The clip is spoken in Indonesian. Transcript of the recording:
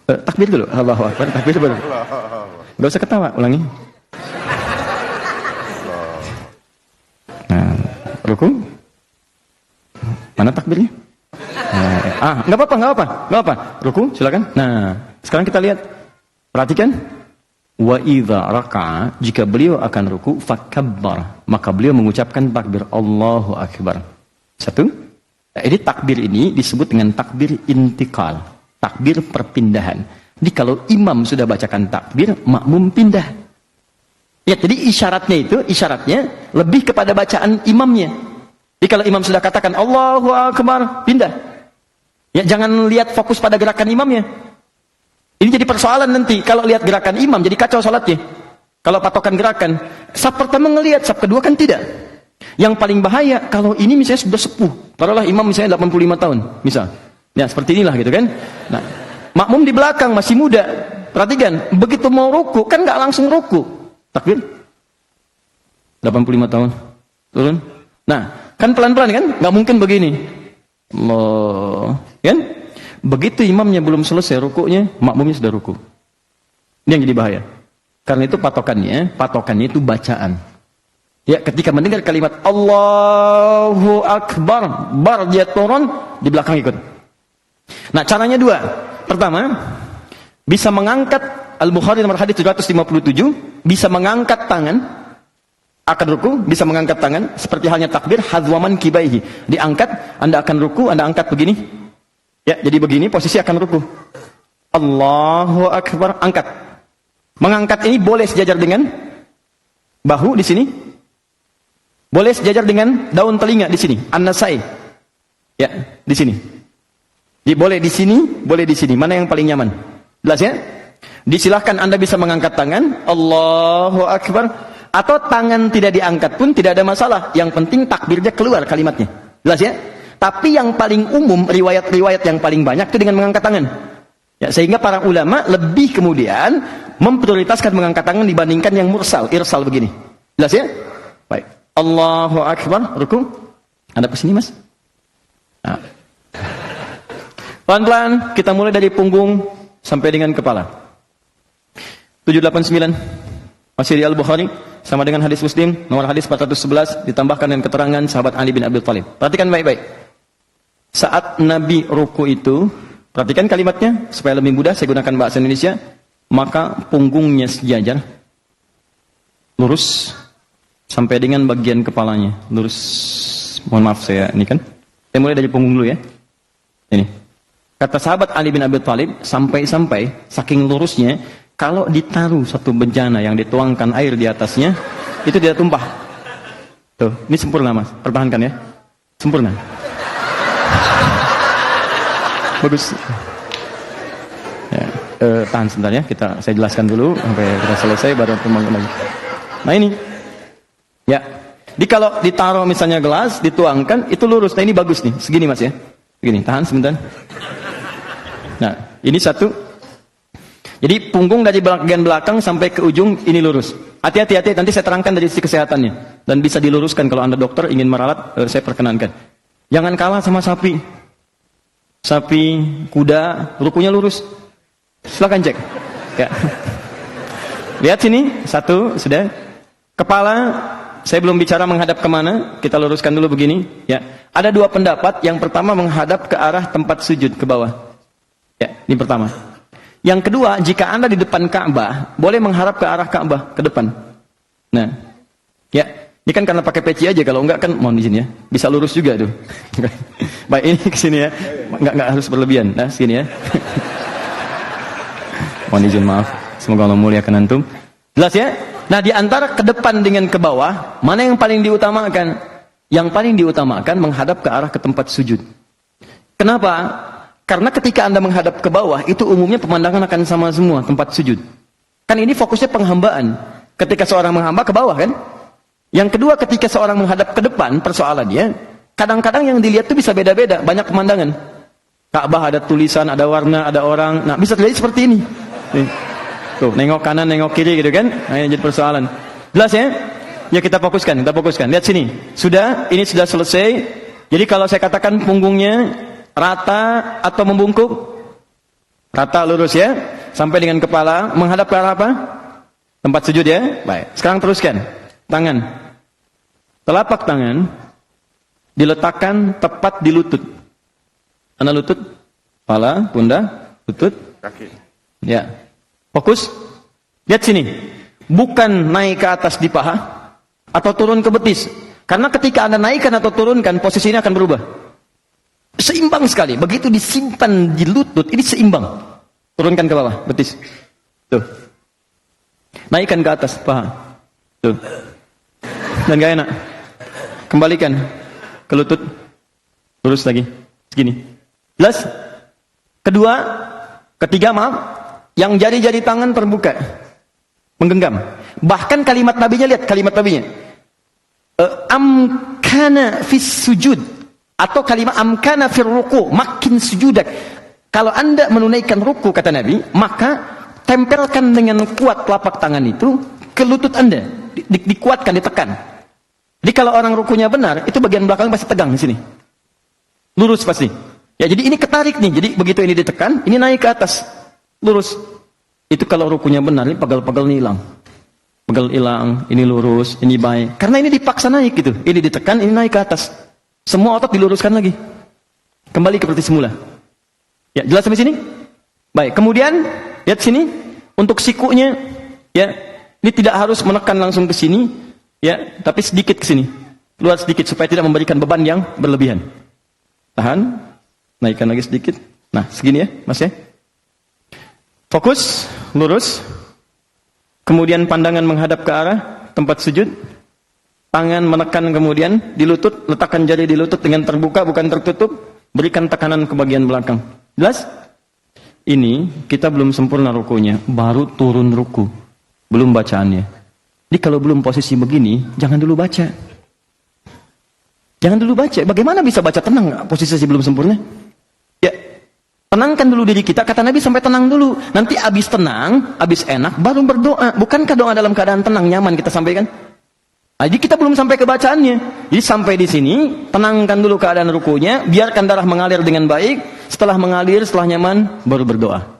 Takbir dulu, Allahu Akbar, takbir dulu. Gak usah ketawa, ulangi. Nah, ruku. Mana takbirnya? Nggak apa-apa. Ruku, silakan. Nah, sekarang kita lihat. Perhatikan. Wa idza raka'a, jika beliau akan ruku, fakabbar, maka beliau mengucapkan takbir Allahu Akbar. Satu. Nah, ini takbir ini disebut dengan takbir intikal, takbir perpindahan. Jadi kalau imam sudah bacakan takbir, makmum pindah. Ya, jadi isyaratnya lebih kepada bacaan imamnya. Jadi kalau imam sudah katakan Allahu Akbar, pindah. Ya, jangan lihat fokus pada gerakan imamnya. Ini jadi persoalan nanti. Kalau lihat gerakan imam, jadi kacau salatnya. Kalau patokan gerakan, saf pertama ngelihat, saf kedua kan tidak. Yang paling bahaya kalau ini misalnya sudah sepuh. Taruhlah imam misalnya 85 tahun, misal. Ya, seperti inilah gitu kan. Nah, makmum di belakang masih muda. Perhatikan, begitu mau ruku kan nggak langsung ruku. Takbir. 85 tahun. Turun. Nah, kan pelan-pelan kan? Nggak mungkin begini. Allah, kan? Begitu imamnya belum selesai rukuknya, makmumnya sudah ruku. Ini yang jadi bahaya. Karena itu patokannya itu bacaan. Ya, ketika mendengar kalimat Allahu Akbar, bar dia turun, di belakang ikut. Nah, caranya dua. Pertama, bisa mengangkat, Al-Bukhari nomor hadis 757, bisa mengangkat tangan, akan ruku, bisa mengangkat tangan, seperti halnya takbir, hadwaman kibaihi. Diangkat, Anda akan ruku, Anda angkat begini. Ya, jadi begini, posisi akan ruku. Allahu Akbar, angkat. Mengangkat ini boleh sejajar dengan bahu di sini. Boleh sejajar dengan daun telinga di sini, an-nasai. Ya, di sini. Boleh di sini. Mana yang paling nyaman? Jelas ya? Disilahkan Anda bisa mengangkat tangan, Allahu Akbar, atau tangan tidak diangkat pun tidak ada masalah. Yang penting takbirnya keluar kalimatnya. Jelas ya? Tapi yang paling umum, riwayat-riwayat yang paling banyak itu dengan mengangkat tangan. Ya, sehingga para ulama lebih kemudian memprioritaskan mengangkat tangan dibandingkan yang irsal begini. Jelas ya? Baik. Allahu Akbar, ruku. Anda kesini mas? Nah. Pelan-pelan kita mulai dari punggung sampai dengan kepala. 789 masih di Al-Bukhari sama dengan hadis Muslim nomor hadis 411 ditambahkan dengan keterangan sahabat Ali bin Abi Thalib. Perhatikan baik-baik. Saat Nabi ruku itu, perhatikan kalimatnya supaya lebih mudah saya gunakan bahasa Indonesia, maka punggungnya sejajar lurus sampai dengan bagian kepalanya lurus. Mohon maaf saya ini kan. Saya mulai dari punggung dulu ya. Ini. Kata sahabat Ali bin Abi Thalib, sampai-sampai saking lurusnya, kalau ditaruh satu bejana yang dituangkan air di atasnya, itu tidak tumpah. Tuh, ini sempurna mas, pertahankan ya. Sempurna. Bagus. Ya, tahan sebentar ya, saya jelaskan dulu sampai kita selesai baru tumpah lagi. Nah ini, ya. Jadi kalau ditaruh misalnya gelas, dituangkan, itu lurus. Nah ini bagus nih, segini mas ya. Begini, tahan sebentar. Nah, ini satu. Jadi punggung dari bagian belakang sampai ke ujung ini lurus. Hati-hati, nanti saya terangkan dari sisi kesehatannya. Dan bisa diluruskan kalau Anda dokter ingin meralat, saya perkenankan. Jangan kalah sama sapi. Sapi, kuda, rukunya lurus. Silakan cek. Ya. Lihat sini, satu, sudah. Kepala, saya belum bicara menghadap kemana, kita luruskan dulu begini. Ya. Ada dua pendapat, yang pertama menghadap ke arah tempat sujud, ke bawah. Ya, ini pertama. Yang kedua, jika Anda di depan Ka'bah, boleh mengharap ke arah Ka'bah, ke depan. Nah, ya, ini kan karena pakai peci aja, kalau enggak kan mohon izin ya. Bisa lurus juga tuh. Baik, ini ke sini ya. Enggak harus berlebihan. Nah, sini ya. Mohon izin, maaf. Semoga Allah muliakan antum. Jelas ya? Nah, di antara ke depan dengan ke bawah, mana yang paling diutamakan? Yang paling diutamakan menghadap ke arah ke tempat sujud. Kenapa? Karena ketika Anda menghadap ke bawah, itu umumnya pemandangan akan sama semua, tempat sujud. Kan ini fokusnya penghambaan. Ketika seorang menghamba ke bawah kan? Yang kedua, ketika seorang menghadap ke depan, persoalannya, kadang-kadang yang dilihat itu bisa beda-beda, banyak pemandangan. Ka'bah ada tulisan, ada warna, ada orang. Nah, bisa terjadi seperti ini. Nih. Tuh, nengok kanan, nengok kiri gitu kan? Nah, ini jadi persoalan. Jelas ya? Ya kita fokuskan. Lihat sini. Ini sudah selesai. Jadi kalau saya katakan punggungnya rata atau membungkuk? Rata lurus ya. Sampai dengan kepala. Menghadap ke arah apa? Tempat sujud ya. Baik. Sekarang teruskan. Tangan. Telapak tangan diletakkan tepat di lutut. Mana lutut? Kepala, pundak, lutut, Kaki. ya. Fokus. Lihat sini. Bukan naik ke atas di paha atau turun ke betis. Karena ketika Anda naikkan atau turunkan, posisinya akan berubah. Seimbang sekali. Begitu disimpan di lutut, ini seimbang. Turunkan ke bawah, betis. Tuh. Naikkan ke atas paha. Tuh. Dan gak enak. Kembalikan ke lutut. Lurus lagi. Segini. Jelas? Ketiga maaf. Yang jari-jari tangan terbuka. Menggenggam. Bahkan kalimat nabinya, lihat kalimat nabinya. Amkana fis sujud. Atau kalimat amkana fir ruku. Makin sujudak. Kalau Anda menunaikan ruku, kata Nabi, maka tempelkan dengan kuat telapak tangan itu ke lutut Anda. Dikuatkan, ditekan. Jadi kalau orang rukunya benar, itu bagian belakang pasti tegang di sini. Lurus pasti. Ya, jadi ini ketarik nih. Jadi begitu ini ditekan, ini naik ke atas. Lurus. Itu kalau rukunya benar, ini pagal-pagal ini hilang. Pagal hilang, ini lurus, ini baik. Karena ini dipaksa naik gitu. Ini ditekan, ini naik ke atas. Semua otot diluruskan lagi. Kembali seperti semula. Ya, jelas sampai sini? Baik, kemudian lihat sini untuk sikunya, ya. Ini tidak harus menekan langsung ke sini, ya, tapi sedikit ke sini. Keluar sedikit supaya tidak memberikan beban yang berlebihan. Tahan, naikkan lagi sedikit. Nah, segini ya, Mas ya. Fokus, lurus. Kemudian pandangan menghadap ke arah tempat sujud. Tangan menekan kemudian di lutut, letakkan jari di lutut dengan terbuka bukan tertutup. Berikan tekanan ke bagian belakang. Jelas? Ini kita belum sempurna rukunya, baru turun ruku. Belum bacaannya. Jadi kalau belum posisi begini, jangan dulu baca. Jangan dulu baca. Bagaimana bisa baca tenang posisi belum sempurna? Ya, tenangkan dulu diri kita. Kata Nabi sampai tenang dulu. Nanti habis tenang, habis enak, baru berdoa. Bukankah doa dalam keadaan tenang, nyaman kita sampaikan? Jadi kita belum sampai ke bacaannya. Jadi sampai di sini, tenangkan dulu keadaan rukunya, biarkan darah mengalir dengan baik. Setelah mengalir, setelah nyaman, baru berdoa.